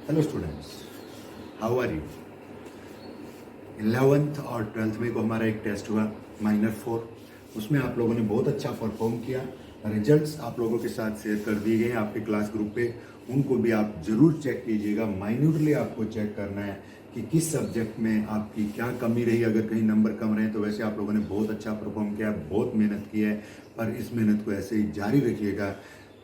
Hello students, how are you. 11th और 12th में को हमारा एक टेस्ट हुआ माइनर 4। उसमें आप लोगों ने बहुत अच्छा परफॉर्म किया। रिजल्ट्स आप लोगों के साथ शेयर कर दिए गए हैं आपके क्लास ग्रुप पे। उनको भी आप जरूर चेक कीजिएगा। माइन्यूटली आपको चेक करना है कि किस सब्जेक्ट में आपकी क्या कमी रही। अगर कहीं नंबर कम रहे तो वैसे आप लोगों ने बहुत अच्छा परफॉर्म किया, बहुत मेहनत की है, पर इस मेहनत को ऐसे ही जारी रखिएगा।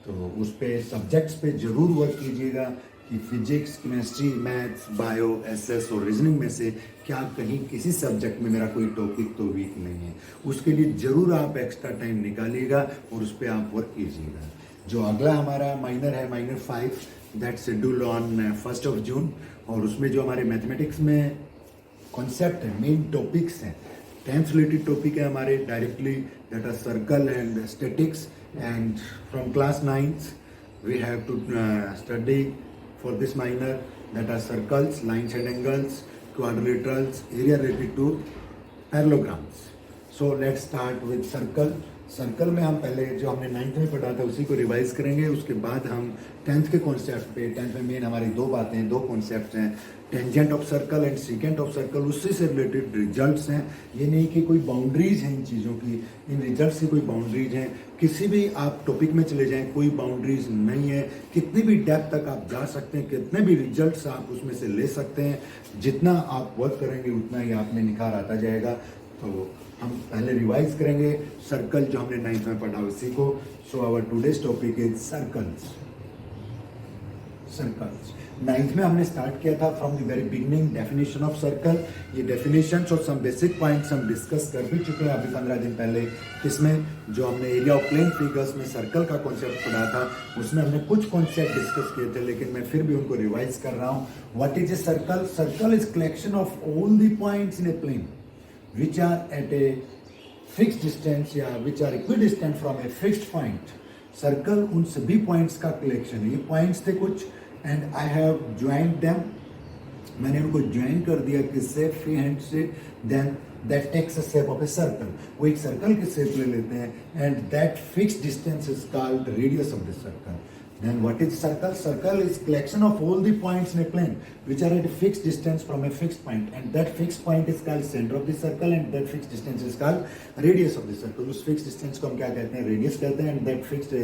तो उस पे सब्जेक्ट्स पे ज़रूर वर्क कीजिएगा कि physics, chemistry, maths, bio, SS और रीजनिंग में से क्या कहीं किसी सब्जेक्ट में मेरा कोई टॉपिक तो वीक नहीं है। उसके लिए ज़रूर आप एक्स्ट्रा टाइम निकालिएगा और उस पर आप वर्क कीजिएगा। जो अगला हमारा माइनर है, माइनर 5, दैट शेड्यूल ऑन 1 जून। और उसमें जो हमारे मैथमेटिक्स में कॉन्सेप्ट है, मेन टॉपिक्स हैं, 10th रिलेटेड टॉपिक है हमारे directly, that are circle and statics. And from class 9th we have to study for this minor, that are circles, lines and angles, quadrilaterals, area related to parallelograms. So let's start with circle. Circle में हम पहले जो हमने 9th में पढ़ा था उसी को रिवाइज करेंगे। उसके बाद हम 10th के कॉन्सेप्ट पे, 10th में मेन हमारी दो बातें हैं, दो कॉन्सेप्ट हैं, tangent of circle and secant of circle. उससे से रिलेटेड रिजल्ट्स हैं। ये नहीं कि कोई बाउंड्रीज हैं इन चीज़ों की, इन रिजल्ट्स की कोई बाउंड्रीज हैं। किसी भी आप टॉपिक में चले जाएं, कोई बाउंड्रीज नहीं है। कितनी भी डेप्थ तक आप जा सकते हैं, कितने भी रिजल्ट्स आप उसमें से ले सकते हैं। जितना आप वर्क करेंगे उतना ही आप में निखार आता जाएगा। तो हम पहले रिवाइज करेंगे सर्कल जो हमने 9th में पढ़ा उसी को। So our today's topic is circles. Circles 9th में हमने स्टार्ट किया था from the very beginning, definition of circle. ये डेफिनेशन और सम बेसिक पॉइंट्स हम डिस्कस कर भी चुके हैं अभी 15 दिन पहले। इसमें जो हमने एरिया ऑफ प्लेन फिगर्स में सर्कल का कॉन्सेप्ट पढ़ा था उसमें हमने कुछ कॉन्सेप्ट डिस्कस किए थे, लेकिन मैं फिर भी उनको रिवाइज कर रहा हूँ। What is a circle? Circle is collection of all the points in a plane which are at a fixed distance या which are equidistant from a fixed point. Circle उन सभी पॉइंट्स का कलेक्शन है। ये points थे कुछ, and I have joined them, मैंने उनको ज्वाइन कर दिया किससे? फ्री हैंड से। Then that takes a shape of a circle. वो एक सर्कल की शेप ले लेते हैं, and that fixed distance is called radius of the circle. Then what is circle? Circle is collection of all the points in a plane which are at a fixed distance from a fixed point, and that fixed point is called center of the circle, and that fixed distance is called radius of the circle. उस fixed distance को हम क्या कहते हैं? Radius कहते हैं, and that fixed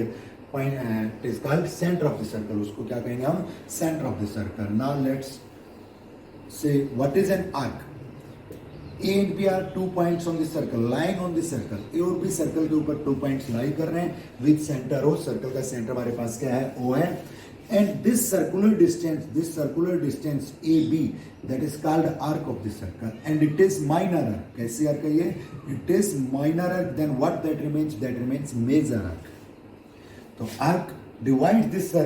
point is called center of the circle. उसको क्या कहेंगे हम? Center of the circle. Now let's say what is an arc. A and B are 2 points on the circle, lying on the circle. A और B circle के ऊपर 2 points lie कर रहे हैं with center O. सर्कल का centre हमारे पास क्या है? O है. And this circular distance AB, that is called arc of the circle, and it is minor arc. कैसे arc है ये? It is minor arc. Then what that remains? That remains major arc. तो arc divides this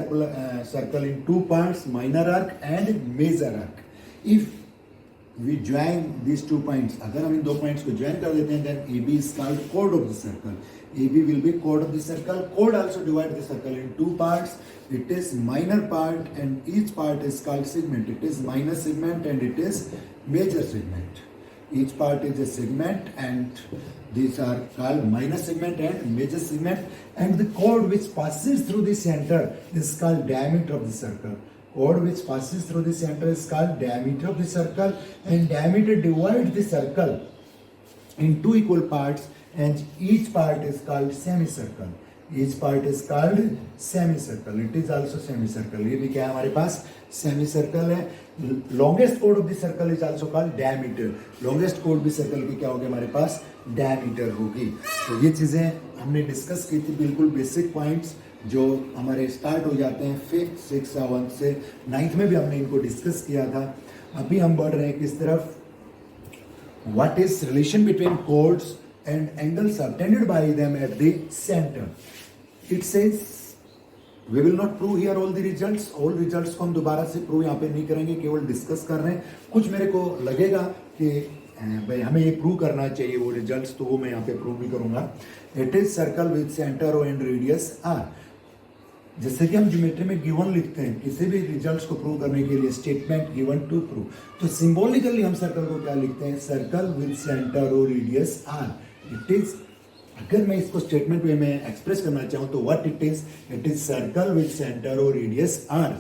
circle in 2 parts, minor arc and major arc. If we join these 2 points, अगर हम इन 2 points को join कर देते हैं, then AB is called chord of the circle. AB will be chord of the circle. Chord also divides the circle in 2 parts. It is minor part, and each part is called segment. It is minor segment and it is major segment. Each part is a segment, and these are called minor segment and major segment. And the chord which passes through the center is called diameter of the circle. Chord which passes through the center is called diameter of the circle, and diameter divides the circle in 2 equal parts, and each part is called semicircle. Each part is called semicircle. It is also semicircle. ये भी क्या है हमारे पास? Semicircle है. Longest chord of the circle is also called diameter. Longest chord भी circle की क्या होगी हमारे पास? Diameter होगी. तो ये चीजें हमने डिस्कस की थी, बिल्कुल बेसिक पॉइंट्स जो हमारे स्टार्ट हो जाते हैं 5th, 6th, 7th से। 9th में भी हमने इनको डिस्कस किया था। अभी हम बढ़ रहे हैं किस तरफ? What is relation between chords and angles subtended by them at the centre. It says we will not prove here all the results. All results को हम दोबारा से प्रूव यहाँ पे नहीं करेंगे, केवल डिस्कस कर रहे हैं। कुछ मेरे को लगेगा कि भाई हमें ये प्रूव करना चाहिए वो रिजल्ट्स, तो वो मैं यहाँ पे प्रूव भी करूंगा. It is circle with centre O and radius R. जैसे कि हम ज्योमेट्री में गिवन लिखते हैं किसी भी रिजल्ट्स को प्रूव करने के लिए, स्टेटमेंट गिवन टू प्रूव, तो सिंबॉलिकली हम सर्कल को क्या लिखते हैं? सर्कल विद सेंटर और रेडियस आर. इट इज अगर मैं इसको स्टेटमेंट वे में एक्सप्रेस करना चाहूँ तो what it is circle with centre और radius are,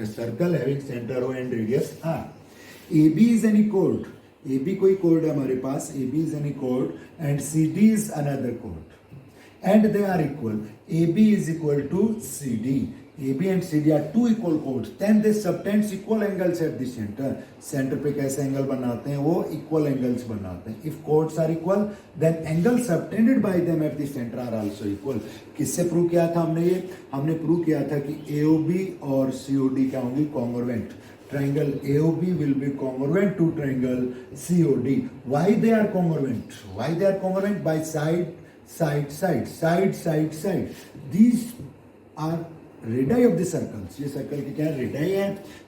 circle having centre और and radius are. A B is any code, A B कोई कोड है हमारे पास, ए B is any code and C D is another code and they are equal, A B is equal to C D, AB and CD are two equal chords, then they subtend equal angles at the center. Center पे कैसे angle बनाते हैं, वो equal angles बनाते हैं. If chords are equal, then angles subtended by them at the center are also equal. किससे prove किया था हमने ये? हमने प्रूव किया था कि AOB और COD क्या होंगी? congruent. Triangle AOB will be congruent to triangle COD. Why they are congruent? Why they are congruent? By side, side, side, side, side, side. These are radii of the circles, ये circle की क्या है? Radii है।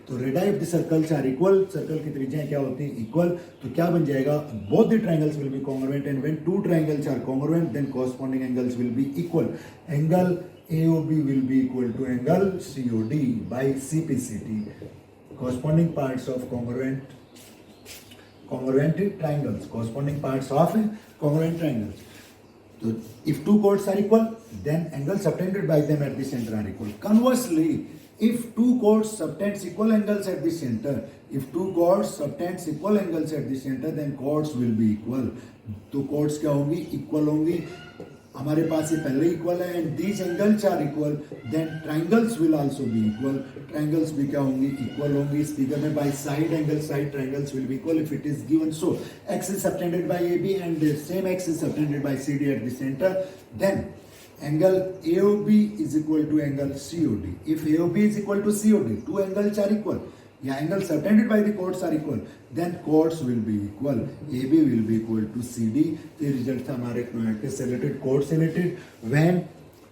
तो radii of the circles are equal, circle की त्रिज्याएं क्या होती है? इक्वल। तो क्या बन जाएगा? Both the triangles will be congruent and when two triangles are congruent then corresponding angles will be equal. Angle AOB will be equal to angle COD by CPCT, corresponding parts of congruent triangles, corresponding parts of congruent triangles. So if two chords are equal, then angles subtended by them at the center are equal. Conversely, if two chords subtend equal angles at the center, then chords will be equal. तो chords क्या होंगी? Equal होंगी। हमारे पास ये पहले equal है and these angles are equal, then triangles will also be equal. Triangles भी क्या होंगी? इक्वल होंगी। इस फिगर में by side angle side triangles will be equal if it is given so X is subtended by AB and same X is subtended by CD at the centre, then angle AOB is equal to angle COD. If AOB is equal to COD, two angles are equal. Yeah, angles subtended by the chords are equal. Then chords will be equal. AB will be equal to CD. The result था हमारे से related, chords related. When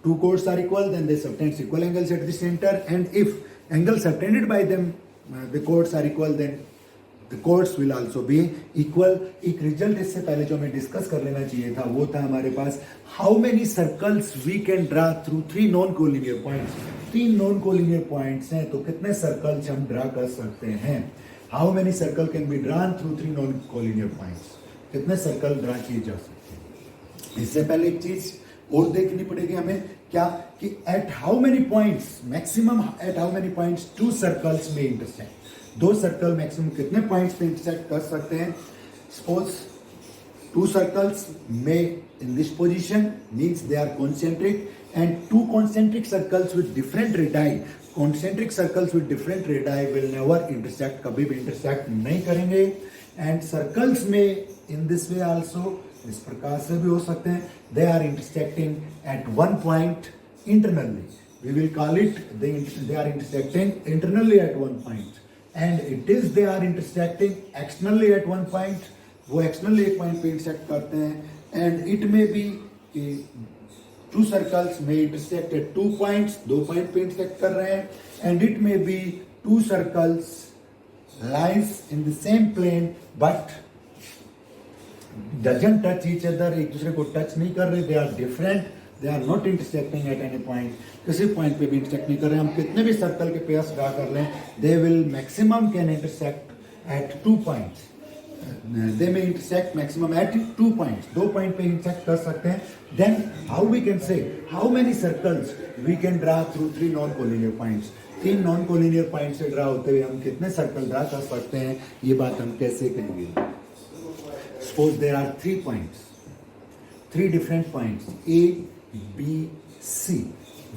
two chords are equal, then they subtend equal angles at the center. And if angles subtended by them, the chords are equal, then the chords will also be equal. एक result इससे पहले जो हमें discuss कर लेना चाहिए था वो था हमारे पास how many circles we can draw through three non collinear points. तीन नॉन कोलिनियर पॉइंट्स हैं तो कितने सर्कल्स हम ड्रा कर सकते हैं? How many circle can be drawn through three non collinear points, कितने सर्कल ड्रा किए जा सकते हैं। इससे पहले एक चीज और देखनी पड़ेगी हमें, क्या कि at how many points, maximum at how many points two circles में इंटरसेक्ट। दो सर्कल मैक्सिमम कितने पॉइंट्स पे इंटरसेक्ट कर सकते हैं? Suppose two circles may in this position means they are concentric, and two concentric circles with different radii, concentric circles with different radii will never intersect, कभी भी intersect नहीं करेंगे। and circles में in this way also, इस प्रकार से भी हो सकते हैं, they are intersecting at one point internally, we will call it they are intersecting internally at one point, and it is they are intersecting externally at one point, वो externally एक point पे इंटरसेक्ट करते हैं। And it may be two circles में intersect at two points, दो point पे intersect कर रहे हैं। And it may be two circles lines in the same plane but doesn't touch each other, एक दूसरे को टच नहीं कर रहे, they are different, they are not intersecting at any point, किसी पॉइंट पे भी इंटरसेक्ट नहीं कर रहे हैं। हम कितने भी सर्कल के पेयर्स ड्रा कर लें, they will maximum can intersect at two points, they may intersect maximum at 2 points, दो पॉइंट पे इंटरसेक्ट कर सकते हैं। then how we can say how many circles we can draw through three non collinear points, तीन non collinear point से draw होते हुए हम कितने सर्कल ड्रा कर सकते हैं, ये बात हम कैसे करेंगे? suppose there are 3 points, 3 different points A, B, C,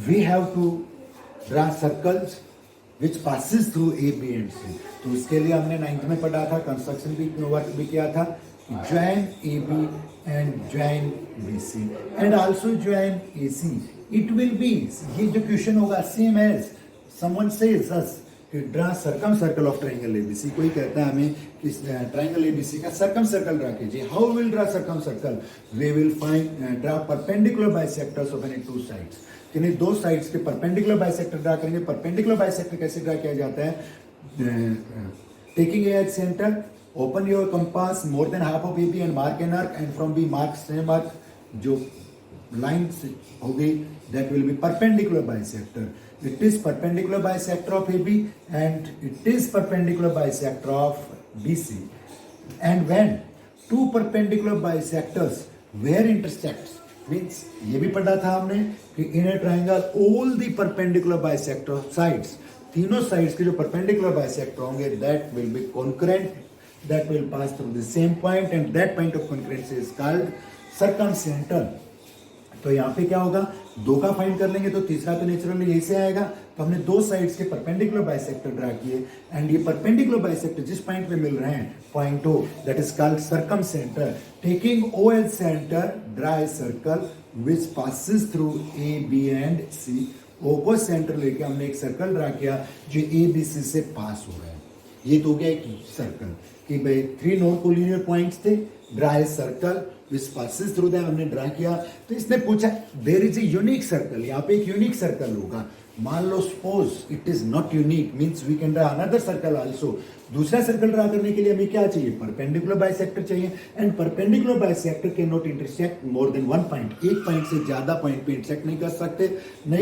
we have to draw circles which passes through A, B and C. तो इसके लिए हमने 9th में पढ़ा था, कंस्ट्रक्शन भी वर्क भी किया था, join AB and join BC and also join AC. It will be, ये जो क्वेश्चन होगा same as someone says us कि draw circumcircle of triangle ABC, कोई कहता है हमें कि ट्राइंगल ABC का सर्कम सर्कल ड्रा कीजिए। How will draw circumcircle? We will find draw perpendicular bisectors of any two sides, यानी दो साइड्स के परपेंडिकुलर बाइसेक्टर ड्रा करेंगे। परपेंडिकुलर बाइसेक्टर कैसे ड्रा किया जाता है? Taking A as centre, open your compass more than half of AB and mark an arc, and from B mark same arc, जो line होगी that will be perpendicular bisector. It is perpendicular bisector of AB and it is perpendicular bisector of BC, and when two perpendicular bisectors where intersects, means ये भी पढ़ा था हमने कि in a triangle all the perpendicular bisector sides, तीनों sides के जो perpendicular bisector होंगे that will be concurrent, that will pass through the same point and that point of concurrency is called circumcentre. तो यहाँ पे क्या होगा, दो का फाइंड कर लेंगे तो तीसरा तो नेचुरली यही से आएगा। तो हमने दो साइड्स के परपेंडिकुलर बाइसेक्टर ड्रा किए एंड ये परपेंडिकुलर बाइसेक्टर जिस पॉइंट पे मिल रहे हैं point O, that is called circumcentre. Taking O as centre draw a circle which passes through A B and C. O को सेंटर लेके हमने एक सर्कल ड्रा किया जो ए बी सी से पास हो रहा है। ये तो हो गया एक सर्कल कि भाई 3 नॉन कोलिनियर पॉइंट्स थे, draw a circle which passes through that हमने ड्रा किया। तो इसने पूछा there is a unique circle, यहाँ पे एक यूनिक सर्कल होगा। मान लो suppose it is not unique, means we can draw another circle also. दूसरा सर्कल ड्रा करने के लिए हमें क्या चाहिए, परपेंडिकुलर बाइसेक्टर चाहिए and perpendicular bisector can not intersect more than one point. एक पॉइंट से ज्यादा पॉइंट पे इंटरसेक्ट नहीं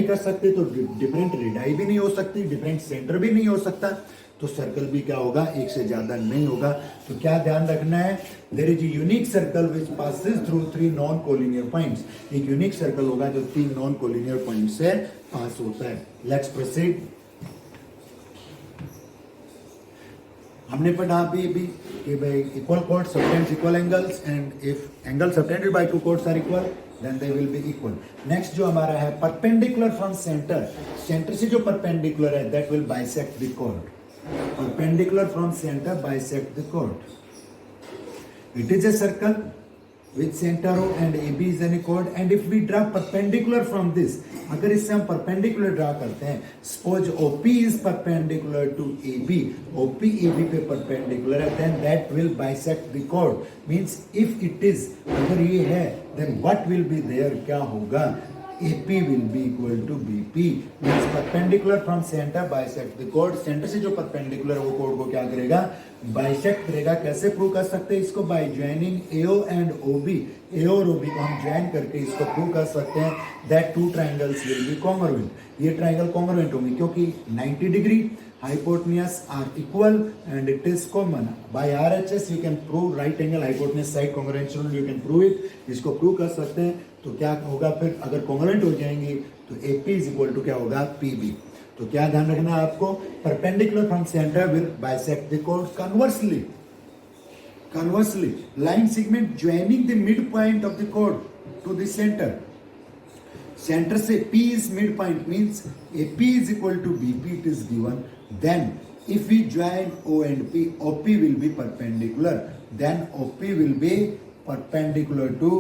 कर सकते तो डिफरेंट रेडाई भी नहीं हो सकती, डिफरेंट सेंटर भी नहीं हो सकता, तो सर्कल भी क्या होगा, एक से ज्यादा नहीं होगा। तो क्या ध्यान रखना है, there is a unique circle which passes through 3 non collinear points. एक यूनिक सर्कल होगा जो 3 नॉन कोलिनियर पॉइंट से पास होता है। Let's proceed. हमने पढ़ा अभी भी कि भाई equal chord subtends equal angles and if angle subtended by two chords are equal then they will be equal. Next जो हमारा है परपेंडिकुलर फ्रॉम सेंटर, सेंटर से जो परपेंडिकुलर है that will bisect the chord. Perpendicular from center bisect the chord. It is a circle with center O and AB is any chord and if we draw perpendicular from this, अगर इससे हम perpendicular draw करते हैं, suppose OP is perpendicular to AB, OP AB पे perpendicular है, then that will bisect the chord. Means if it is, अगर ये है, then what will be there, क्या होगा, AP will be equal to BP, means perpendicular from center bisect the chord। Centre से जो perpendicular है वो chord को क्या करेगा, bisect करेगा। कैसे प्रूव कर सकते हैं इसको, by joining AO and OB, AO और OB को हम ज्वाइन करके इसको प्रूव कर सकते हैं that two triangles will be congruent। ये ट्राइंगल congruent होंगे क्योंकि 90 degree hypotenuse are equal and it is common। By RHS you can prove right angle hypotenuse side congruential, you can prove it। इसको prove कर सकते हैं। तो क्या होगा फिर, अगर कॉन्ग्रुएंट हो जाएंगे तो AP इज इक्वल टू क्या होगा, PB। तो क्या ध्यान रखना है आपको, perpendicular from centre will bisect the chord. Conversely line segment joining the mid point of the chord to the centre, centre से P is midpoint means AP is equal to BP, it is given। Then if we join O and P, OP will be perpendicular, then OP will be perpendicular to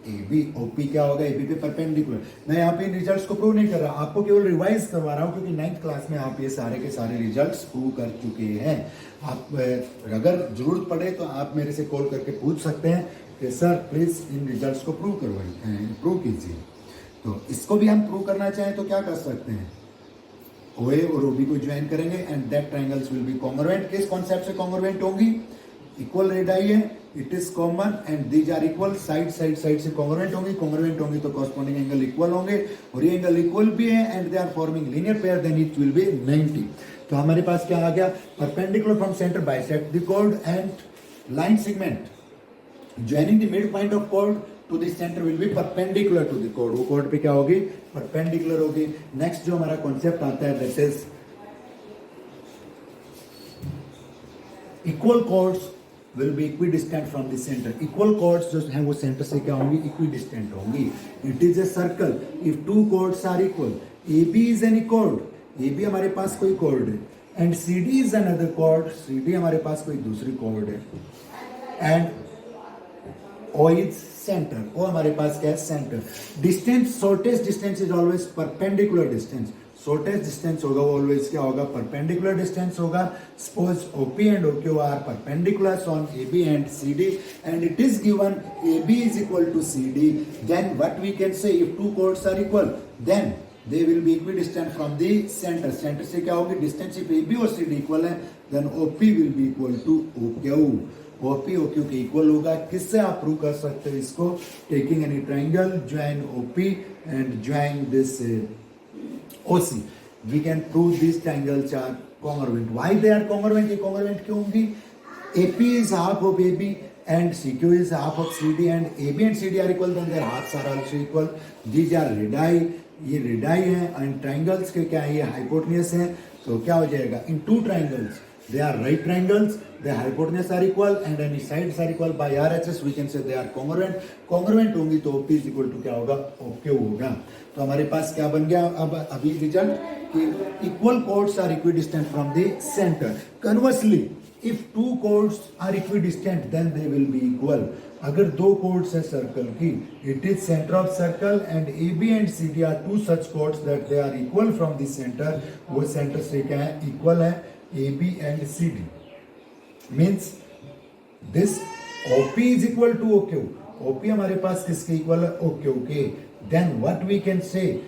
AB। OP क्या होगा, AB पे perpendicular. मैं यहाँ पे results को prove नहीं कर रहा, आपको केवल रिवाइज करवा रहा हूँ क्योंकि 9th क्लास में आप ये सारे के सारे रिजल्ट्स प्रूव कर चुके हैं। आप अगर जरूरत पड़े तो आप मेरे से कॉल करके पूछ सकते हैं कि सर प्लीज इन रिजल्ट्स को प्रूव कीजिए। तो इसको भी हम प्रूव करना चाहें तो क्या कर सकते हैं, OA और OB को ज्वाइन करेंगे and that triangles will be congruent. किस कॉन्सेप्ट से कॉन्ग्रुएंट होंगी, इक्वल रेडाई है, it is common and these are equal, side से कॉन्ग्रुएंट होंगी तो कॉरस्पॉन्डिंग एंगल इक्वल होंगे और ये एंगल इक्वल भी है and they are forming linear pair, then it will be 90। तो हमारे पास क्या आ गया, perpendicular from centre bisect the chord and line segment joining the mid point of chord to the centre will be perpendicular to the chord. वो chord पे क्या होगी, परपेंडिकुलर होगी। नेक्स्ट जो हमारा कॉन्सेप्ट आता है that is equal chords will be equidistant from the center। equal chords जो हैं वो सेंटर से क्या होंगी, equidistant होंगी। it is a circle if two chords are equal, AB is any chord, AB हमारे पास कोई chord है and CD is another chord, CD हमारे पास कोई दूसरी chord है and O is center, O हमारे पास क्या है, center। distance, shortest distance is always perpendicular distance, shortest distance होगा वो ऑलवेज क्या होगा, परपेंडिकुलर डिस्टेंस होगा। Suppose OP and OQ are perpendicular on AB and CD and it is given AB is equal to CD, then what we can say, if two chords are equal then they will be equidistant from the centre. Centre से क्या होगी, distance if AB और CD equal है then OP will be equal to OQ। OP OQ के equal होगा। किससे आप prove कर सकते हो इसको, taking any triangle join OP and join this OC, we can prove these triangles are congruent। Why they are congruent? ये congruent क्यों होंगी? AP is half of AB and CQ is half of CD, and AB and CD are equal, then their halves are also equal. These are radii, ये radii है, and triangles के क्या है, ये hypotenuse है. तो क्या हो जाएगा, in two triangles they are right triangles, their hypotenuse are equal and any sides are equal. By RHS we can say they are congruent. Congruent होंगी तो OP is equal to क्या होगा, OQ होगा. तो हमारे पास क्या बन गया अब अभी रिजल्ट कि equal chords are equidistant from the center. Conversely, if two chords are equidistant then they will be equal. अगर दो chords है सर्कल की, it is center of circle and AB and CD are two such chords that they are equal from the center. वो center से क्या है, equal है AB and CD. Means this OP is equal to OQ. OP हमारे पास किसके इक्वल है, OQ के. Then what we can say,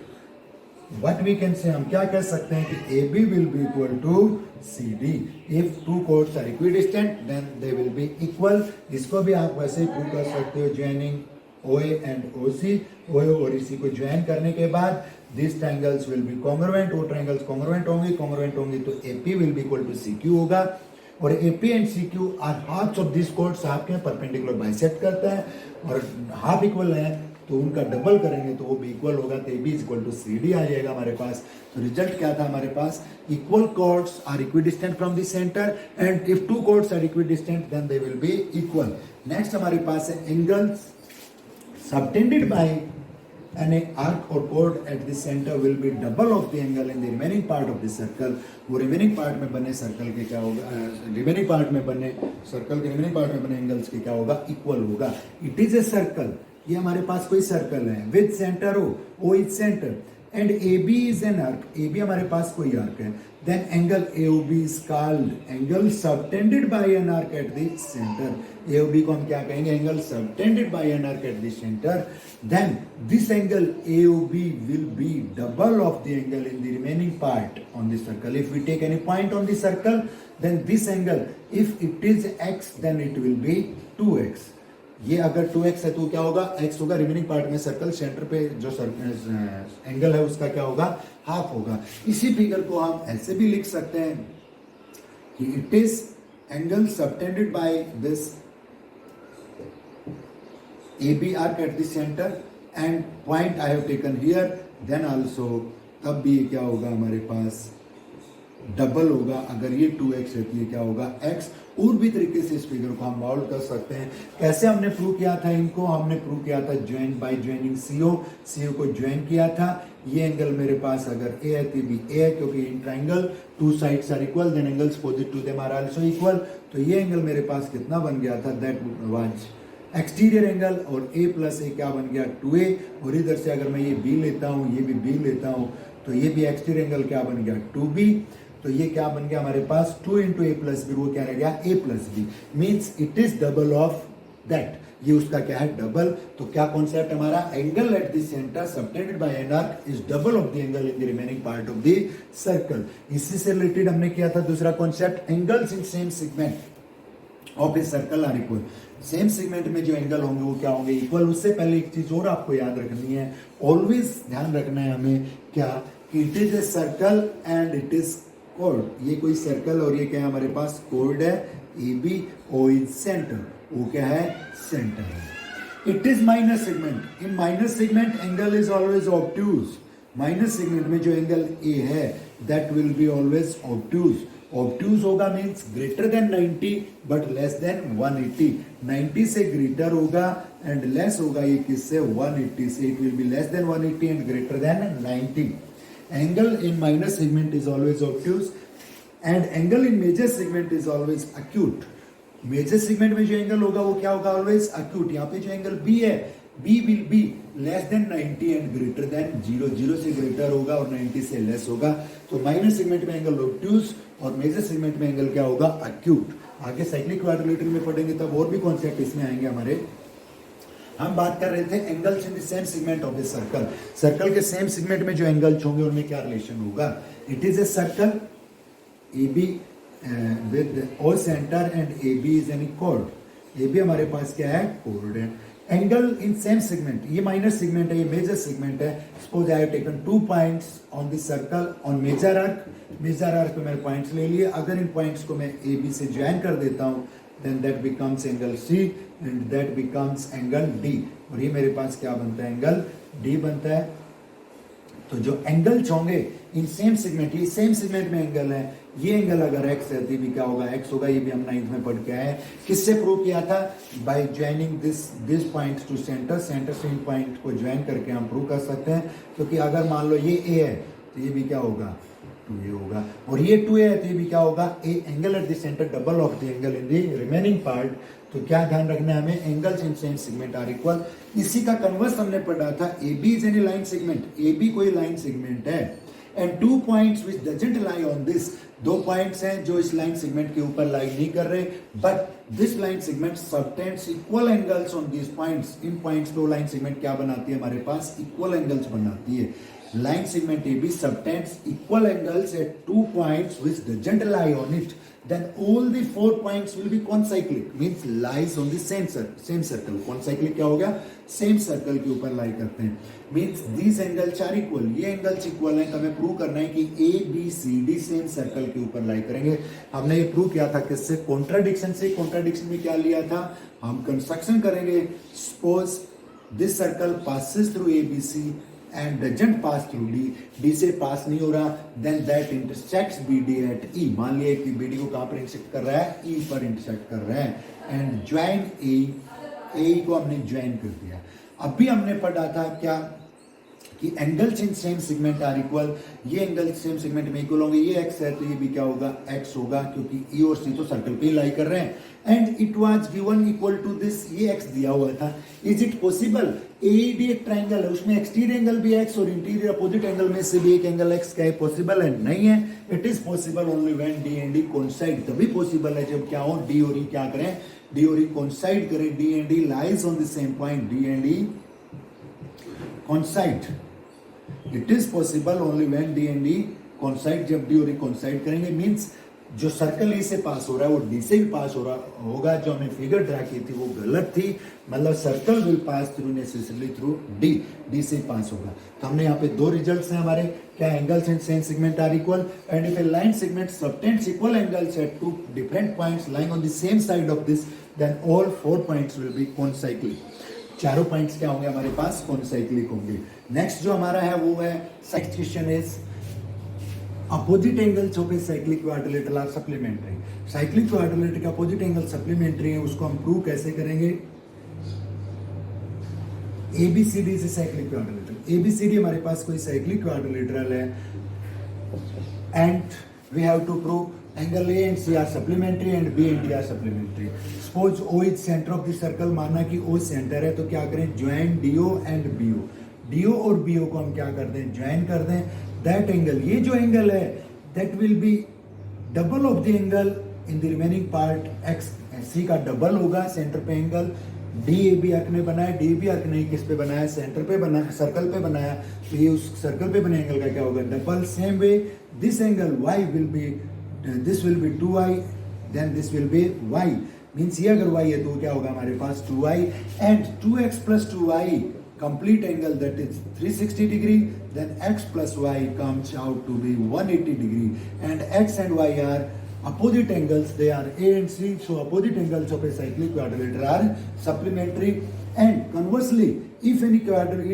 हम क्या कह सकते हैं कि AB will be equal to CD. If two chords are equidistant then they will be equal. इसको भी आप वैसे ही प्रूव कर सकते हो joining OA and OC. OA और EC को ज्वाइन करने के बाद these triangles will be congruent. वो triangles congruent होंगी तो AP will be equal to CQ होगा. और AP and CQ are halves of these chords. आपके perpendicular bisect करता है और हाफ इक्वल है तो उनका डबल करेंगे तो वो भी इक्वल होगा. तो AB is equal to CD आ जाएगा हमारे पास. तो रिजल्ट क्या था हमारे पास, equal chords are equidistant from the center and if two chords are equidistant then they will be equal. Next हमारे पास है angles subtended by an arc or chord at the center will be double of the angle in the remaining part of the circle. वो remaining part में बने circle के क्या होगा, remaining part में बने सर्कल के remaining part में बने एंगल्स के क्या होगा, इक्वल होगा. इट इज ए सर्कल, ये हमारे पास कोई सर्कल है with centre O is centre and AB is an arc. AB हमारे पास कोई आर्क है. Then angle AOB is called angle subtended by an arc at the centre. AOB को हम क्या कहेंगे, angle subtended by an arc at the centre. Then this angle AOB will be double of the angle in the remaining part on the circle. If we take any point on the circle then this angle if it is x then it will be 2x. ये अगर 2x है तो क्या होगा, x होगा. Remaining part में circle centre पे जो एंगल है उसका क्या होगा, हाफ होगा. इसी फिगर को हम ऐसे भी लिख सकते हैं कि it is angle subtended by this AB arc at the center and point I have taken here. then also तब भी क्या होगा हमारे पास, डबल होगा. अगर ये 2x है तो ये क्या होगा, x. और भी तरीके से इस फिगर को हम मॉडल कर सकते हैं. कैसे हमने प्रूव किया था इनको, हमने प्रूव किया था ज्वाइन बाय ज्वाइनिंग CO को ज्वाइन किया था. ये एंगल मेरे पास अगर A है तो भी A है क्योंकि in triangle two sides are equal then angles opposite to them are also equal. तो ये एंगल मेरे पास कितना बन गया था, दैट वाज एक्सटीरियर एंगल. और A प्लस A क्या बन गया, 2A. और इधर से अगर मैं ये B लेता हूँ, ये भी B लेता हूँ तो ये भी एक्सटीरियर एंगल क्या बन गया, 2B. तो ये क्या बन गया हमारे पास, 2 इंटू A प्लस B. वो क्या रह गया, A plus B. Means it is double of that. ये उसका क्या है, डबल. तो क्या कॉन्सेप्ट हमारा, angle at the centre subtended by an arc is double of the angle in the remaining part of the circle. इसी से related हमने किया था दूसरा concept, angles in same segment of a circle are equal. Same segment में जो angle होंगे वो क्या होंगे, इक्वल. उससे पहले एक चीज और आपको याद रखनी है, ऑलवेज ध्यान रखना है हमें क्या, कि it is a circle and it is कोड. ये कोई सर्कल और ये क्या है हमारे पास, कोड है. AB O इज सेंटर, वो क्या है, सेंटर है. It is minor segment. In minor segment angle is always obtuse. Minor segment में जो एंगल A है that will be always obtuse. Obtuse होगा means greater than 90 but less than 180. 90 से greater होगा एंड लेस होगा ये किससे, 180 से. It will be less than 180 and greater than 90. Angle in minor segment is always obtuse and angle in major segment is always acute. Major segment में जो angle होगा वो क्या होगा, always acute. यहाँ पे जो एंगल B है, B will be less than 90 and greater than 0. 0 से greater होगा और 90 से less होगा. तो minor segment में एंगल obtuse और major segment में एंगल क्या होगा, acute. आगे साइक्लिक क्वाड्रिलेटरल में पढ़ेंगे तब और भी कॉन्सेप्ट इसमें आएंगे हमारे. हम बात कर रहे थे angles in the same segment of the circle. Circle के सेम सेगमेंट में जो एंगल्स होंगे उनमें क्या रिलेशन होगा. It is a circle AB with O centre and AB is any कोड. AB हमारे पास क्या है, कोड है. एंगल इन सेम सेगमेंट, ये माइनर सेगमेंट है, ये मेजर सेगमेंट है. Suppose I have taken 2 points on the circle on major arc. Major arc पे मैंने पॉइंट्स ले लिए. अगर इन पॉइंट्स को मैं AB से ज्वाइन कर देता हूँ then that becomes angle C and that becomes angle D, और ये मेरे पास क्या बनता है, एंगल D बनता है। तो जो एंगल्स होंगे इन सेम सेगमेंट, ये सेम सेगमेंट में एंगल है, ये एंगल अगर x है तो भी क्या होगा, x होगा। ये भी हम 9th में पढ़ के आए हैं। किससे प्रूव किया था, by joining this point two centre, centre से इन पॉइंट को ज्वाइन करके हम प्रूव कर सकते हैं। क्योंकि अगर मान लो ये a है तो ये भी क्या होगा, 2a होगा, और ये 2a है तो ये भी क्या होगा, a angle at the centre double of the angle in the remaining part. तो क्या ध्यान रखना है हमें, angles in same segment are equal. इसी का कन्वर्स हमने पढ़ा था, A B is any line segment, A B कोई लाइन सेगमेंट है, and 2 points which doesn't lie on this, 2 points हैं जो इस लाइन सेगमेंट के ऊपर लाई नहीं कर रहे, but this line segment subtends equal angles on this points. In points पे लाइन सेगमेंट क्या बनाती है, हमारे पास इक्वल एंगल्स बनाती है। Line segment AB subtends equal angles at 2 points which doesn't lie on it. Then all the 4 points will be concyclic, means lies on the same circle. Concyclic क्या हो गया, same circle के ऊपर lie करते हैं। Means these angles are equal. ये angles equal हैं, तो हमें प्रूव करना है कि A, B, C, D same circle के ऊपर lie करेंगे। हमने ये प्रूव किया था किससे, कॉन्ट्राडिक्शन से। कॉन्ट्राडिक्शन में क्या लिया था, हम कंस्ट्रक्शन करेंगे। Suppose this circle passes through A, B, C and doesn't pass through D, D से पास नहीं हो रहा, then that intersects BD at E। मान लिया कि BD को कहाँ पर इंटरसेक्ट कर रहा है, E पर इंटरसेक्ट कर रहा है, and join A को हमने ज्वाइन कर दिया। अभी हमने पढ़ा था क्या कि angles in same segment are equal, ये एंगल सेम सेगमेंट में इक्वल होंगे। ये x है तो ये भी क्या होगा, x होगा, क्योंकि E और C तो सर्कल पे ही लाई कर रहे हैं। And it was given equal to this, ये x दिया हुआ था। इज इट पॉसिबल, AED एक ट्रायंगल है, उसमें एक्सटीरियर एंगल भी x और इंटीरियर अपोजिट एंगल में से भी एक एंगल x क्या है, पॉसिबल है, नहीं है। It is possible only when D and D coincide, तभी पॉसिबल है जब क्या हो, D और E क्या करें, D और E कोइंसाइड करें। D and D lies on the same point, D and D coincide. It is possible only when D and D coincide, जब D और E कोइंसाइड करेंगे। मींस जो सर्कल ए से पास हो रहा है वो डी से भी पास हो रहा होगा। जो हमने फिगर ड्रा की थी वो गलत थी, मतलब circle will pass through necessarily through D, D से पास होगा। तो हमने यहाँ पे 2 रिजल्ट्स हैं हमारे, क्या, angles in same segment are equal, and if a line segment subtends equal angles at 2 different points lying on the same side of this, then all 4 points will be concyclic. चारों points क्या होंगे हमारे पास, concyclic होंगे। Next जो हमारा है वो है next question is opposite angles of a cyclic quadrilateral are supplementary. Cyclic quadrilateral के अपोजिट एंगल सप्लीमेंट्री है, उसको हम प्रूव कैसे करेंगे। ABCD is a cyclic quadrilateral. ABCD हमारे पास कोई साइक्लिक क्वाड्रिलेटरल है, and we have to prove angle A and C are supplementary and B and D are supplementary. Suppose O is centre of the circle, माना कि O centre है, तो क्या करें, join DO and BO। DO और BO को हम क्या कर दें, ज्वाइन कर दें। दैट एंगल, ये जो एंगल है, that will be double of the angle in the remaining part, X C का डबल होगा। सेंटर पे एंगल DAB आर्क ने बनाया, DAB आर्क ने किस पे बनाया, सेंटर पे बनाया, सर्कल पे बनाया, तो ये उस सर्कल पे बने एंगल का क्या होगा, double. Same way this angle Y will be, this will be 2y, then this will be y। Means ये अगर y है तो क्या होगा हमारे पास 2y, and 2x plus 2y complete angle that is 360 degree, then x plus y comes out to be 180 degree, and x and y are opposite angles, they are A and C, so opposite angles of a cyclic quadrilateral are supplementary. And conversely, if in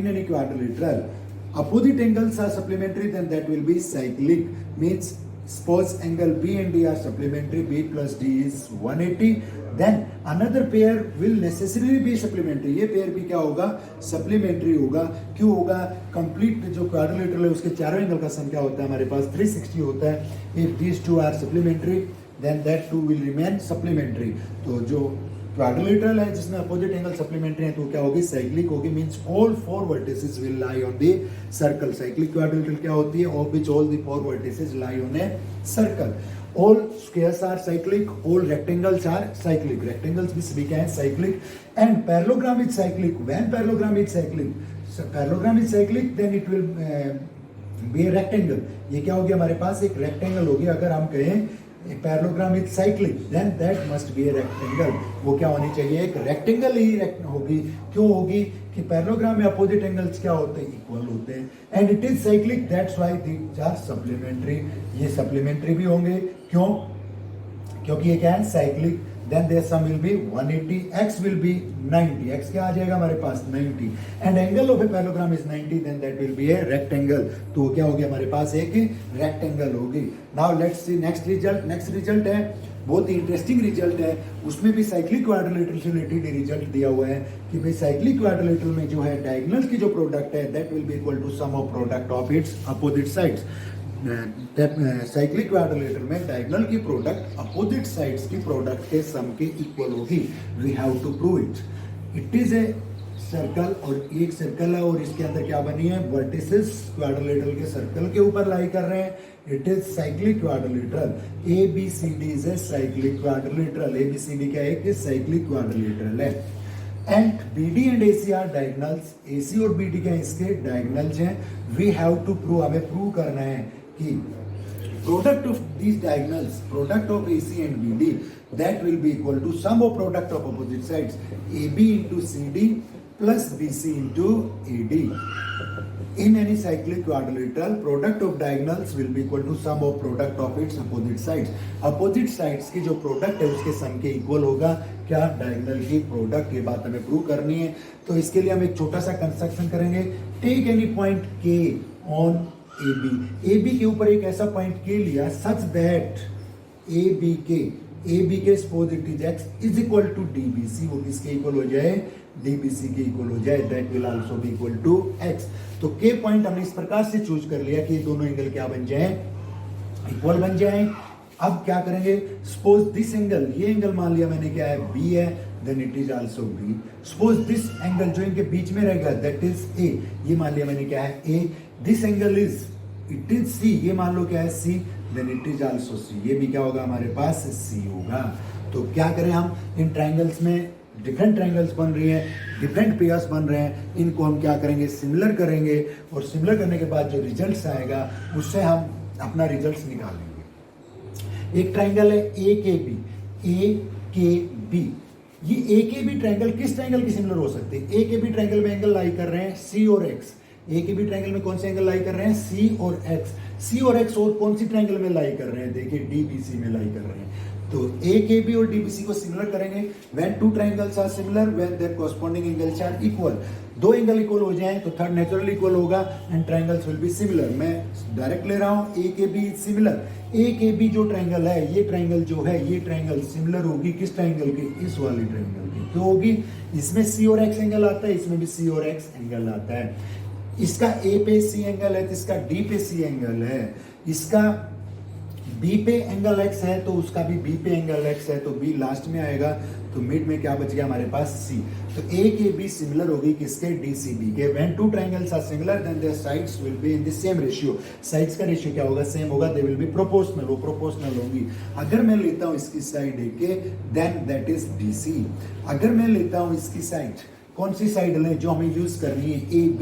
any quadrilateral opposite angles are supplementary, then that will be cyclic. Means suppose angle B and D are supplementary, B plus D is 180, then another pair will necessarily be supplementary। ये pair भी क्या होगा, supplementary होगा। क्यों होगा, complete जो quadrilateral है उसके चारों एंगल का सम क्या होता है हमारे पास, 360 होता है। If these two are supplementary then that two will remain supplementary. तो जो क्वाड्रिलेटरल है जिसमें अपोजिट एंगल सप्लीमेंट्री है तो क्या होगी, साइक्लिक होगी। Means all 4 vertices will lie on the circle. Cyclic quadrilateral क्या होती है, of which all the 4 vertices lie on a circle. All squares are cyclic, all rectangles are cyclic. Rectangles भी क्या है, cyclic, and parallelogram is cyclic. When parallelogram is cyclic, so parallelogram is cyclic, then it will be a rectangle. ये क्या होगी हमारे पास, एक rectangle होगी। अगर हम कहें parallelogram is cyclic, then that must be a rectangle. वो क्या होनी चाहिए, एक रेक्टेंगल ही होगी। क्यों होगी कि पैरेललोग्राम में अपोजिट एंगल्स क्या होते हैं, इक्वल होते हैं, and it is cyclic, that's why these are supplementary. ये सप्लीमेंट्री भी होंगे, क्यों, क्योंकि ये क्या है, cyclic. then their sum will be 180, x will be 90, x क्या आ जाएगा हमारे पास 90, and angle of a parallelogram is 90, then that will be a rectangle. तो क्या हो गया हमारे पास एक rectangle होगी. Now let's see next result. Next result है बहुत ही इंटरेस्टिंग रिजल्ट है, उसमें भी साइक्लिक क्वाड्रिलेटरल से रिलेटेड रिजल्ट दिया हुआ है कि भाई साइक्लिक क्वाड्रिलेटरल में जो है डायगोनल की जो प्रोडक्ट है that will be equal to sum of product of its opposite sides. Cyclic quadrilateral में डायगोनल की प्रोडक्ट अपोजिट साइड्स की प्रोडक्ट के सम के इक्वल होगी. We have to prove it. It is a circle और एक circle है और इसके अंदर क्या बनी है, वर्टिसेस क्वाड्रिलेटरल के सर्कल के ऊपर लाई कर रहे हैं. It is cyclic quadrilateral. ABCD is a cyclic quadrilateral. ABCD क्या है कि साइक्लिक क्वाड्रिलेटरल है. And BD and AC are diagonals. AC और BD क्या इसके डायगोनल्स हैं. वी हैव टू प्रूव, हमें प्रूव करना है कि product of these diagonals, product of AC and BD, that will be equal to sum of product of opposite sides AB into CD plus BC into AD. In any cyclic quadrilateral, product of diagonals will be equal to sum of product of its opposite sides. Opposite sides की जो product है उसके sum के equal होगा क्या, diagonal की product. ये बात हमें prove करनी है. तो इसके लिए हम एक छोटा सा construction करेंगे. Take any point K on AB. AB के ऊपर एक ऐसा पॉइंट K लिया such that AB के suppose it is x is equal to DBC. वो किसके इक्वल हो जाए, DBC के इक्वल हो जाए. that will also be equal to x. तो K पॉइंट हमने इस प्रकार से चूज कर लिया कि ये दोनों एंगल क्या बन जाए, इक्वल बन जाए. अब क्या करेंगे, सपोज दिस एंगल, ये एंगल मान लिया मैंने क्या है B है, then it is also B. Suppose this angle जो इनके बीच में रहेगा दैट इज A, ये मान लिया मैंने क्या है A. This angle is it is C, ये मान लो क्या है C, then it is also C. ये भी क्या होगा हमारे पास C होगा. तो क्या करें हम, इन ट्राइंगल्स में डिफरेंट ट्राइंगल्स बन रही हैं, डिफरेंट पेयर्स बन रहे हैं, इनको हम क्या करेंगे, सिमिलर करेंगे और सिमिलर करने के बाद जो रिजल्ट्स आएगा उससे हम अपना रिजल्ट्स निकालेंगे. एक ट्राइंगल है AKB. ये AKB ट्राइंगल किस ट्राइंगल की सिमिलर हो सकते हैं, AKB ट्राइंगल में एंगल लाई कर रहे हैं C और X. AKB ट्राइंगल में कौन से एंगल लाई कर रहे हैं, C और X. C और X और कौन सी ट्राइंगल में लाई कर रहे हैं, देखिए DBC में लाई कर रहे हैं. तो AKB और DBC को सिमिलर करेंगे. When two triangles are similar, when their corresponding angles are equal. दो एंगल इक्वल हो जाएं तो थर्ड नेचुरल इक्वल होगा and triangles will be similar. मैं डायरेक्ट ले रहा हूं AKB सिमिलर. AKB जो ट्राइंगल है, ये ट्राइंगल जो है, ये ट्राइंगल सिमिलर होगी किस ट्राइंगल की, इस वाली ट्राइंगल की. तो होगी, इसमें C और X एंगल आता है, इसमें भी C और X एंगल आता है. इसका A पे C एंगल है तो इसका D पे C एंगल है. इसका B पे एंगल X है तो उसका भी B पे एंगल X है, तो B लास्ट में आएगा. तो मिड में क्या बच गया हमारे पास C. तो AKB सिमिलर होगी किसके, DCB के. When two triangles are similar then their sides will be in the same ratio. Sides का रेशियो क्या होगा, सेम होगा. दे विल बी प्रोपोर्शनल, वो प्रोपोर्शनल होंगी. अगर मैं लेता हूं इसकी side AK then that is DC. अगर मैं लेता हूं इसकी साइड, कौन सी साइड लें जो हमें यूज करनी है, AB.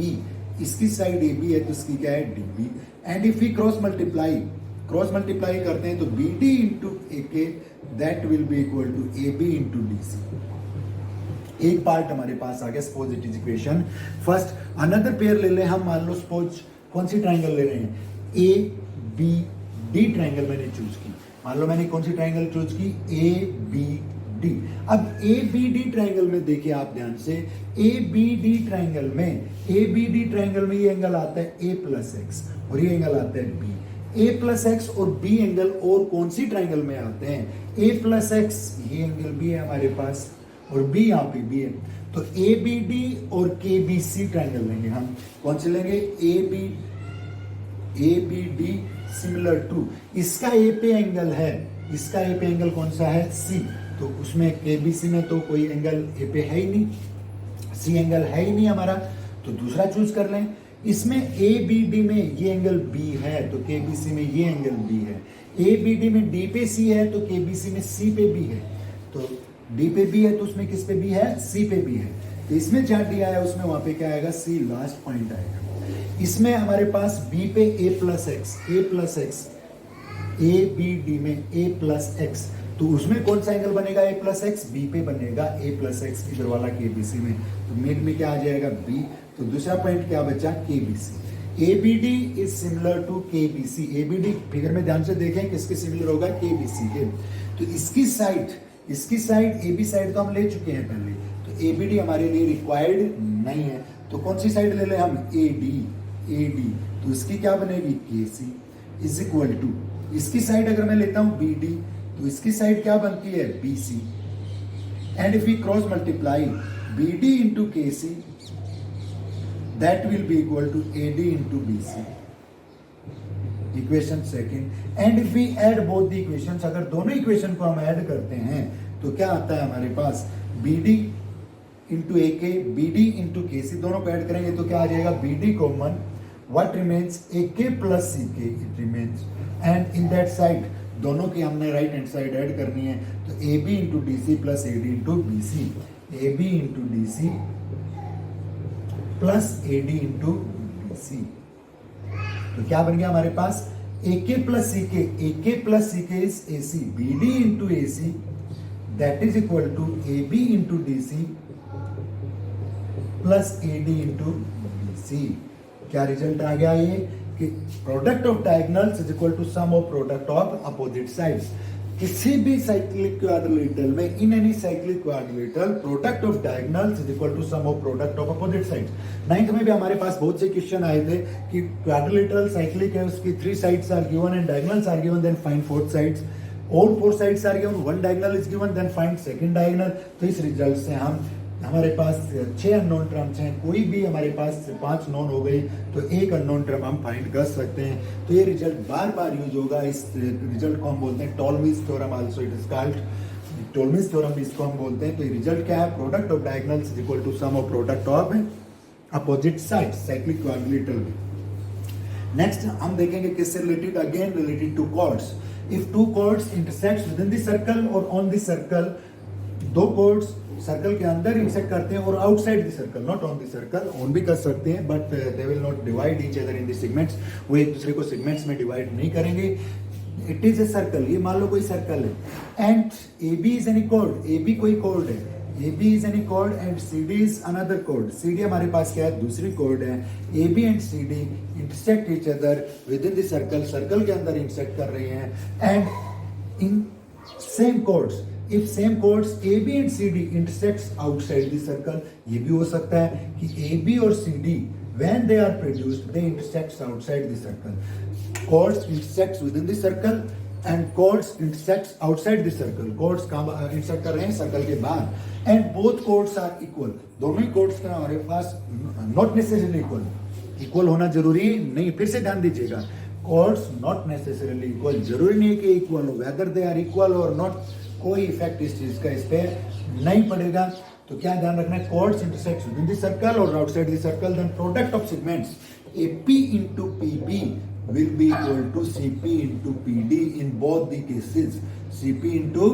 इसकी साइड AB है तो इसकी क्या है, DB. And if we cross multiply करते हैं तो BD into AK that will be equal to AB into DC. एक पार्ट हमारे पास आ गया. Suppose it is equation first. Another pair ले लें हम, मान लो सपोज कौन सी ट्राइंगल ले रहे हैं, ABD ट्राइंगल मैंने चूज की. मान लो मैंने कौन सी ट्राइंगल चूज की, ABD. अब ABD ट्राइंगल में देखिए आप ध्यान से, ABD ट्राइंगल में ये एंगल आता है A प्लस एक्स और ये एंगल आता है B. A प्लस एक्स और B एंगल और कौन सी ट्राइंगल में आते हैं, A प्लस एक्स, ये एंगल B है हमारे पास और B यहाँ पे B है. तो ABD और KBC ट्राइंगल लेंगे हम. कौन से लेंगे, ABD सिमिलर टू, इसका A पे एंगल है, इसका A पे एंगल कौन सा है, C. तो उसमें KBC में तो कोई एंगल A पे है ही नहीं, C एंगल है ही नहीं हमारा, तो दूसरा चूज कर लें. इसमें ABD में ये एंगल B है तो KBC में ये एंगल B है. ABD में D पे C है तो KBC में C पे B है. तो D पे B है तो उसमें किस पे B है, C पे B है. तो इसमें जहां D आया उसमें वहां पे क्या आएगा, C लास्ट पॉइंट आएगा. इसमें हमारे पास B पे A प्लस एक्स, ABD में A प्लस एक्स, तो उसमें कौन सा एंगल बनेगा, A प्लस एक्स, B पे बनेगा A प्लस एक्स इधर वाला KBC में. तो मिड में क्या आ जाएगा, B. तो दूसरा पॉइंट क्या बचा, KBC. ABD is similar to KBC. ABD figure में ध्यान से देखें किसके सिमिलर होगा, KBC के. तो इसकी साइड इसकी साइड ए बी साइड तो हम ले चुके हैं पहले, तो ए बी डी हमारे लिए रिक्वायर्ड नहीं है, तो कौन सी साइड ले लें हम, ए डी, तो इसकी क्या बनेगी, के सी इज इक्वल टू, इसकी साइड अगर मैं लेता हूं बी डी, तो इसकी साइड क्या बनती है, B C, and if we cross multiply B D into K C, that will be equal to A D into B C, equation second. And if we add both the equations, अगर दोनों equation को हम add करते हैं तो क्या आता है हमारे पास, बी डी इंटू ए के, बी डी इंटू के सी, दोनों को ऐड करेंगे तो क्या आ जाएगा, B D common, what remains, A K plus C K, it remains, and in that side दोनों की हमने राइट हैंड साइड ऐड करनी है, तो A B into D C plus A D into B C, A B into D C plus A D into B C, तो क्या बन गया हमारे पास, ए के प्लस सी के, ए K plus C K is A C, B D into A C that is equal to A B into D C plus A D into B C. क्या result आ गया ये कि product of diagonals is equal to sum of product of opposite sides. किसी भी cyclic quadrilateral में, in any cyclic quadrilateral, product of diagonals is equal to sum of product of opposite sides. Ninth में भी हमारे पास बहुत से question आए थे कि क्वाड्रिलेटरल साइक्लिक है, उसकी 3 sides are given and diagonals are given, then find 4 sides. All 4 sides are given, 1 diagonal is given, then find second diagonal. तो इस रिजल्ट से हमारे पास 6 अननोन टर्म्स हैं, कोई भी हमारे पास 5 नोन हो गई तो एक अननोन टर्म हम फाइंड कर सकते हैं. तो ये रिजल्ट बार बार यूज होगा. इस रिजल्ट को हम बोलते हैं Ptolemy's theorem, also it is called Ptolemy's theorem भी इसको हम बोलते हैं. तो ये रिजल्ट क्या है, product of diagonals is equal to sum of product of opposite sides, cyclic quadrilateral में. नेक्स्ट हम देखेंगे किससे related, again related to chords. If 2 chords intersect within the circle or on the circle, 2 chords circle के अंदर insect करते हैं और outside the circle, not on the circle, on भी कर सकते हैं but they will not divide each other in the segments. वो एक दूसरे को सेगमेंट्स में डिवाइड नहीं करेंगे. इट इज ए सर्कल, ये मान लो कोई सर्कल है and A B is any chord, A B कोई कॉर्ड है, A B is any chord and C D is another chord. C D हमारे पास क्या है, दूसरी कॉर्ड है. A B and C D intersect each other within the circle, circle के अंदर इंटरसेक्ट कर रही हैं and in same chords. If same chords A B and C D intersects outside the circle, ये भी हो सकता है कि ए बी और C D when they are produced they intersects outside the circle. Chords intersects within the circle and chords intersects outside the circle. Chords intersect कर रहे हैं सर्कल के बाहर and both chords are equal. दोनों ही chords का हमारे पास not necessarily equal, equal होना जरूरी नहीं. फिर से ध्यान दीजिएगा, chords not necessarily equal, जरूरी नहीं कि equal हो, whether they are equal or not कोई इफेक्ट इस चीज का इस पे नहीं पड़ेगा. तो क्या ध्यान रखना है, chords intersect within the circle or outside the circle, then product of segments AP into PB will be equal to CP into PD in both the cases. CP into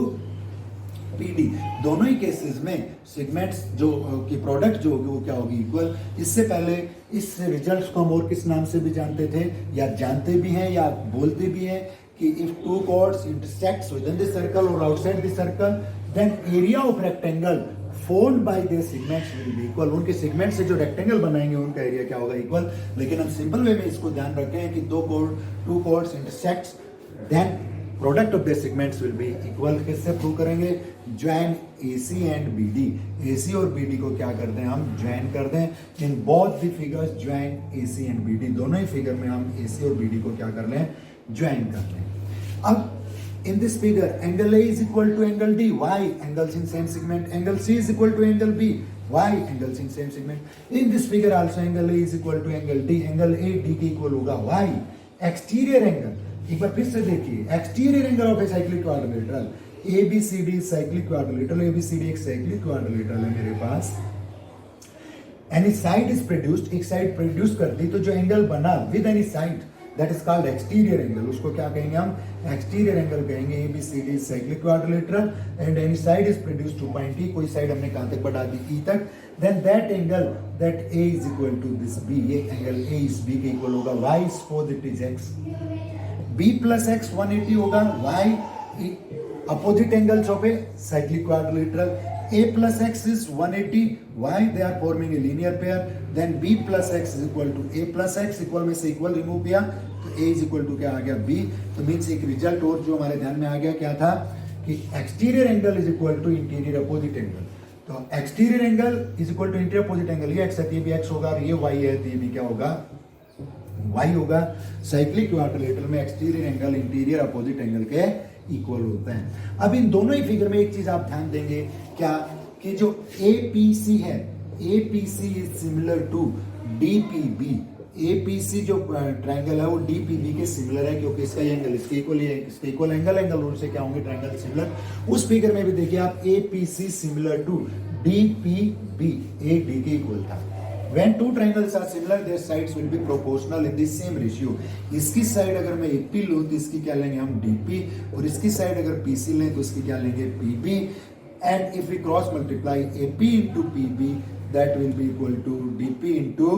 PD दोनों ही cases में segments जो की product जो होगी वो क्या होगी, equal. इससे पहले इस रिजल्ट्स को हम और किस नाम से भी जानते थे, या जानते भी हैं या बोलते भी हैं कि if 2 chords intersects within the circle or outside the circle, then area of rectangle formed by their segments will be equal. उनके सेगमेंट से जो रेक्टेंगल बनाएंगे उनका एरिया क्या होगा, इक्वल. लेकिन हम सिंपल वे में इसको ध्यान रखें कि 2 chords intersects, then product of their segments will be equal. किससे प्रूव करेंगे, join AC and BD. AC और BD को क्या करते हैं हम, ज्वाइन कर दें. in both the figures join AC and BD, दोनों ही फिगर में हम AC और BD को क्या कर लें, ज्वाइन कर लें. अब in this figure angle A is equal to angle D, why, angles in same segment. Angle C is equal to angle B, why, angles in same segment. In this figure also angle A is equal to angle D, angle A D के equal होगा, why. Exterior angle, एक बार फिर से देखिए, exterior angle of a cyclic quadrilateral, ABCD cyclic quadrilateral, ABCD एक cyclic quadrilateral है मेरे पास. Any side is produced, एक साइड प्रोड्यूस कर दी तो जो एंगल बना with any side that is called exterior angle, उसको क्या कहेंगे हम, exterior angle कहेंगे. ABCD cyclic quadrilateral and any side is produced to point E, कोई साइड हमने कहाँ तक बढ़ा दी, E तक, then that angle that A is equal to this B, ये angle A is B के इक्वल होगा. Y suppose it is X, B plus X 180 होगा. Y opposite angles of a cyclic quadrilateral, A plus X is 180, why, they are forming a linear pair. Then B plus X is equal to A plus X, equal में से equal remove किया तो A is equal to क्या आ गया, B. तो means एक result और जो हमारे ध्यान में आ गया क्या था कि exterior angle is equal to interior opposite angle. तो exterior angle is equal to interior opposite angle, ये एक्स है तो ये भी एक्स होगा, और ये वाई है तो ये भी क्या होगा, वाई होगा। साइक्लिक क्वाड्रिलेटरल में exterior angle interior opposite angle के इक्वल होता है। अब इन दोनों ही फिगर में एक चीज आप ध्यान देंगे क्या, कि जो एपीसी है, APC is similar to DPB. APC जो ट्रायंगल है वो डीपीबी के सिमिलर है, क्योंकि इसका एंगल इसके इक्वल है, इसके इक्वल एंगल रूल से क्या होंगे, ट्रायंगल सिमिलर। उस फिगर में भी देखिए आप, APC similar to DPB, A D के इक्वल था। When two triangles are similar, their sides will be proportional in the same ratio. इसकी साइड अगर मैं AP लूं तो इसकी क्या लेंगे हम, DP, और इसकी साइड अगर PC लें तो इसकी क्या लेंगे, PB। And if we cross multiply AP into PB, that will be equal to DP into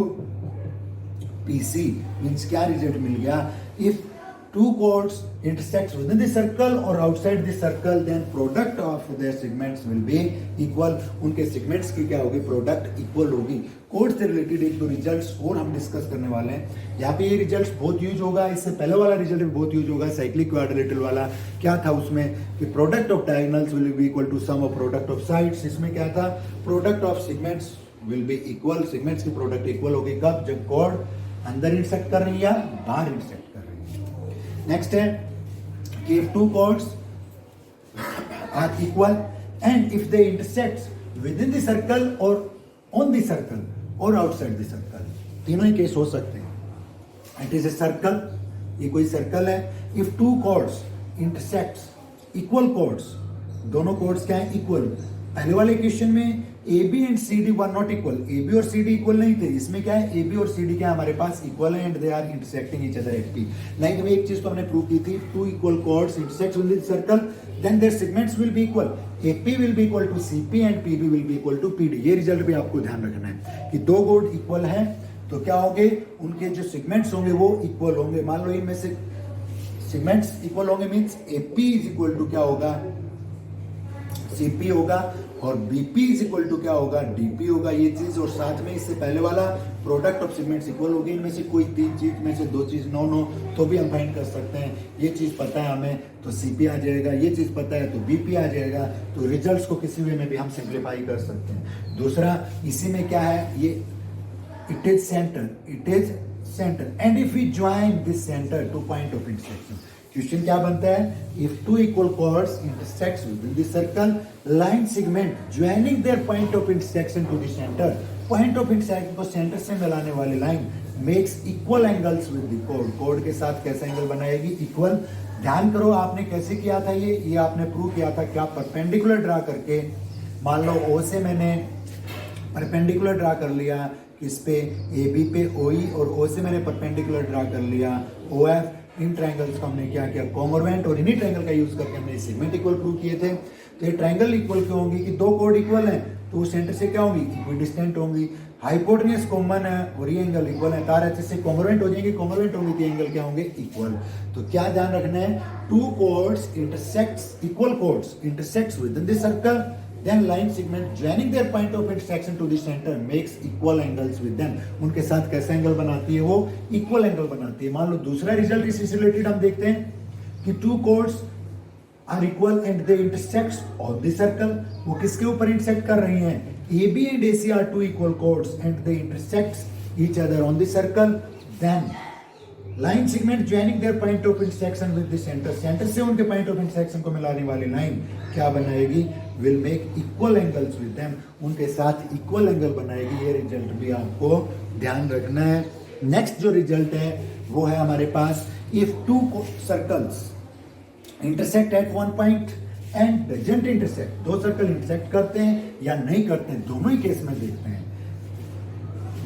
PC। Means क्या रिजल्ट मिल गया, if two chords intersects within the circle or outside the circle, then product of their segments will be equal। उनके segments की क्या होगी, product equal होगी। Code से related एक दो रिजल्ट्स और हम डिस्कस करने वाले हैं। यहाँ पे ये रिजल्ट्स बहुत यूज होगा, इससे पहले वाला रिजल्ट भी बहुत यूज होगा, साइक्लिक क्वाड्रिलेटरल वाला। क्या था उसमें कि product of diagonals will be equal to sum of product of sides. इसमें क्या था, product of segments will be equal, segments की प्रोडक्ट इक्वल होगी कब, जब कोड अंदर इंटरसेक्ट कर रही है या बाहर इंटरसेक्ट कर रही है। नेक्स्ट है कि if two chords are equal and if they intersect within the circle or on the circle or outside the circle, तीनों ही केस हो सकते हैं। It is a circle, ये कोई सर्कल है। If two chords intersects, equal chords, दोनों chords क्या है, इक्वल। पहले वाले क्वेश्चन में AB and CD were not equal, AB और CD इक्वल नहीं थे। इसमें क्या है, AB और CD क्या हमारे पास इक्वल है and they are intersecting each other at P। Like में एक चीज तो हमने प्रूव की थी, two equal chords intersect with the circle, then their segments will be equal. AP will be equal to CP and PB will be equal to PD। ये result भी आपको ध्यान रखना है कि दो कॉर्ड इक्वल है तो क्या होंगे, उनके जो सेगमेंट्स होंगे वो इक्वल होंगे। मान लो इनमें से सेगमेंट्स इक्वल होंगे, means AP is equal to क्या होगा, CP होगा, और BP इज इक्वल टू क्या होगा, DP होगा। ये चीज, और साथ में इससे पहले वाला प्रोडक्ट ऑफ सेगमेंट्स इक्वल होगी। इनमें से कोई तीन चीज में से दो चीज नो तो भी हम फाइंड कर सकते हैं। ये चीज पता है हमें तो CP आ जाएगा, ये चीज पता है तो BP आ जाएगा। तो रिजल्ट्स को किसी वे में भी हम सिंप्लीफाई कर सकते हैं। दूसरा, इसी में क्या है, ये it is centre and if we join this centre to point of intersection. Question क्या बनता है, if two equal chords intersects within the circle, line segment joining their point of intersection to the centre, point of intersection को centre से मिलाने वाली line makes equal angles with the कोड। कोड के साथ कैसा एंगल बनाएगी, इक्वल। ध्यान करो आपने कैसे किया था, ये आपने प्रूव किया था क्या, परपेंडिकुलर ड्रा करके। मान लो O से मैंने परपेंडिकुलर ड्रा कर लिया इस पे AB पे OE, और O से मैंने परपेंडिकुलर ड्रा कर लिया OF। इन ट्रायंगल्स का हमने क्या किया, कॉन्ग्रुएंट, और इन्हीं ट्रायंगल का यूज करके हमने सेगमेंट इक्वल प्रूव किए थे। तो ये ट्रायंगल इक्वल क्यों होंगी कि दो कोड इक्वल हैं तो वो सेंटर से क्या होंगी, इक्विडिस्टेंट होंगी। हाइपोटेन्यूज कॉमन है और ये एंगल इक्वल है, तार एच से कॉन्ग्रुएंट हो जाएंगे, कॉन्ग्रुएंट होंगे तो एंगल क्या होंगे, इक्वल। तो क्या ध्यान रखना है, two chords intersects, equal chords intersects within the circle, then line segment joining their point of intersection to the center makes equal angles with them। उनके साथ कैसा एंगल बनाती है, वो इक्वल एंगल बनाती है। मान लो दूसरा रिजल्ट इससे रिलेटेड हम देखते हैं कि two chords are equal and they intersects on the circle. वो किसके ऊपर इंटरसेक्ट कर रही हैं, AB and AC are two equal chords and they intersects each other on the circle, then line segment joining their point of intersection with the centre, centre से उनके point of intersection को मिलाने वाली line क्या बनाएगी, will make equal angles with them, उनके साथ equal angle बनाएगी। ये रिजल्ट भी आपको ध्यान रखना है। नेक्स्ट जो रिजल्ट है वो है हमारे पास, if two circles intersect at one point and doesn't intersect, दो सर्कल इंटरसेक्ट करते हैं या नहीं करते हैं, दोनों ही केस में देखते हैं।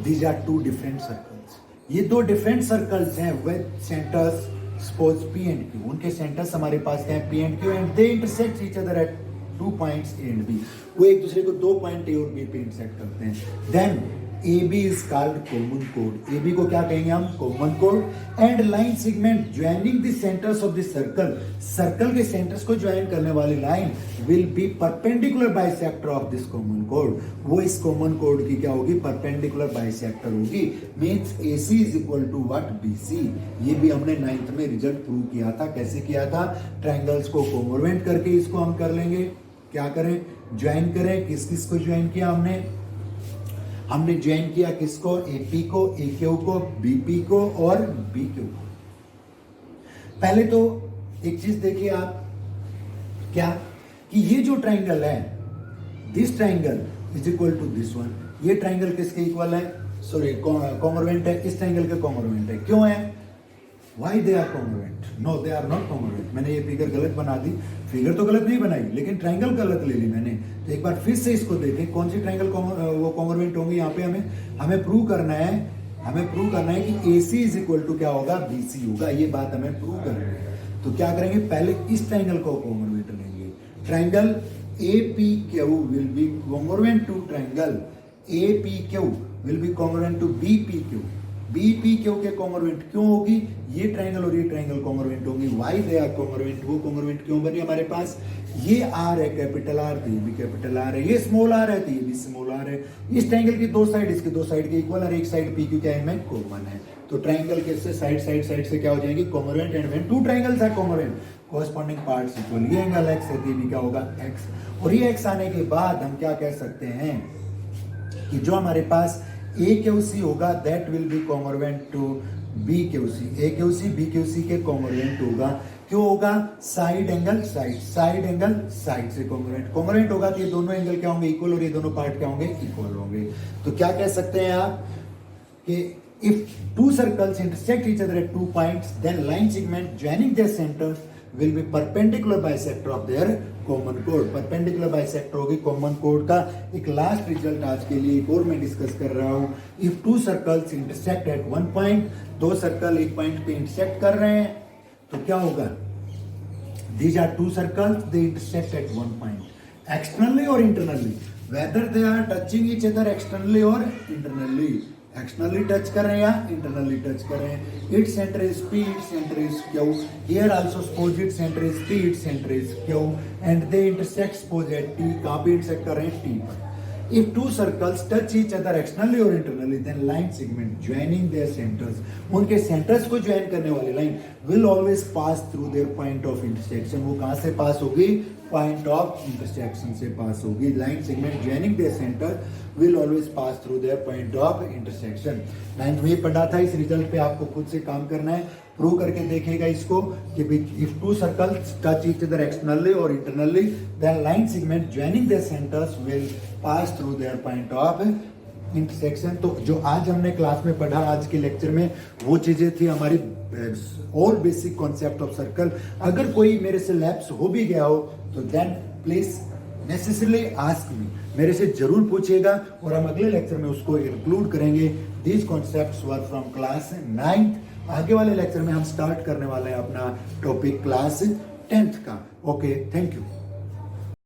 These are two different circles, ये दो डिफरेंट सर्कल्स हैं with centres suppose P and Q। उनके सेंटर्स हमारे पास क्या है, P and Q, and they intersect each other at two points A and B। वो एक दूसरे को दो पॉइंट A और B पे इंटरसेक्ट करते हैं। Then A B is called common कोड। ए बी को क्या कहेंगे हम? कॉमन कोड। And line segment joining the centres of the circle, circle के सेंटर्स को ज्वाइन करने वाली line will be perpendicular bisector of this common कोड। वो इस कॉमन कोड की क्या होगी? परपेंडिकुलर बाइसेक्टर होगी। Means A C is equal to what? B C. ये भी हमने 9th में रिजल्ट प्रूव किया था। कैसे किया था? ट्रायंगल्स को कोंग्रुएंट करके इसको हम कर लेंगे। क्या करें? ज्वाइन करें। किस किस को ज्वाइन किया हमने? हमने ज्वाइन किया किसको? एपी को, ए क्यू को, बीपी को और बी क्यू को। पहले तो एक चीज देखिए आप, क्या कि ये जो ट्राइंगल है, this triangle is equal to this one. ये ट्राइंगल किसके इक्वल है? सॉरी, कॉन्ग्रुएंट है, इस ट्राइंगल के कॉन्ग्रुएंट है। क्यों है? Why they are congruent? No, they are not congruent. मैंने ये फिगर गलत बना दी। फिगर तो गलत नहीं बनाई, लेकिन ट्राइंगल गलत ले ली मैंने। तो एक बार फिर से इसको देखें, कौन सी ट्राइंगल वो कॉन्ग्रुएंट होंगी। यहाँ पे हमें प्रूव करना है, कि AC इज इक्वल टू क्या होगा? BC होगा। ये बात हमें प्रूव करनी है। तो क्या करेंगे? पहले इस ट्राइंगल को कॉन्ग्रुएंट लेंगे। Triangle APQ will be congruent to triangle APQ will be congruent to BPQ। BPQ के कॉन्ग्रुएंट क्यों होगी? ये ट्राइंगल और ये ट्राइंगल कॉन्ग्रुएंट होंगी। Why they are congruent? वो कॉन्ग्रुएंट क्यों बनी हमारे पास? ये आर है कैपिटल आर, तो ये भी कैपिटल आर है। ये स्मॉल आर है, तो ये भी स्मॉल आर है। इस ट्राइंगल की दो साइड, इसके दो साइड के इक्वल और एक साइड PQ क्या है? कॉमन है। तो ट्राइंगल के से साइड से क्या हो जाएंगे? Congruent. And when two triangles are congruent, corresponding parts equal. ये एंगल x है, तो ये भी क्या होगा? x। और ये x आने के बाद हम क्या कह सकते हैं कि जो हमारे पास AQC होगा that will be congruent to BQC। AQC BQC के कॉन्ग्रुएंट होगा। क्यों होगा? साइड एंगल साइड से कॉन्ग्रुएंट होगा। तो ये दोनों एंगल क्या होंगे? इक्वल। और ये दोनों पार्ट क्या होंगे? इक्वल होंगे। तो क्या कह सकते हैं आप कि if two circles intersect each other at 2 points, then line segment joining their centres will be perpendicular bisector of their common chord। perpendicular bisector होगी common chord का। एक लास्ट रिजल्ट आज के लिए एक और मैं डिस्कस कर रहा हूं। if two circles intersect at one point, दो सर्कल एक पॉइंट पे इंटरसेक्ट कर रहे हैं, तो क्या होगा? these are two circles, they intersect at one point, externally or internally, whether they are touching each other externally or internally। Externally touch कर रहे हैं या इंटरनली टच कर रहे हैं। Its centre is P, its centre is Q। Here also suppose its centre is P, its centre is Q and they intersect suppose at T। कहां पे intersect कर रहे हैं? T पर। If two circles touch each other externally or internally, then line segment joining their centers, उनके centres को join करने वाली line will always pass through their point of intersection। वो कहां से पास होगी? पॉइंट ऑफ इंटरसेक्शन से पास होगी। Line segment joining there centre will always pass through their point of intersection. 9th में पढ़ा था। इस रिजल्ट पे आपको खुद से काम करना है, प्रूव करके देखिएगा इसको कि if two circles touch each other externally or internally, then line segment joining their centres will pass through their point of intersection. तो जो आज हमने क्लास में पढ़ा, आज के लेक्चर में, वो चीजें थी हमारी और बेसिक कॉन्सेप्ट ऑफ सर्कल। अगर कोई मेरे से लैप्स हो भी गया हो तो then please necessarily ask me, मेरे से जरूर पूछिएगा और हम अगले लेक्चर में उसको इंक्लूड करेंगे। These concepts were from class 9th। आगे वाले लेक्चर में हम स्टार्ट करने वाले हैं अपना टॉपिक क्लास 10th का। Okay, thank you.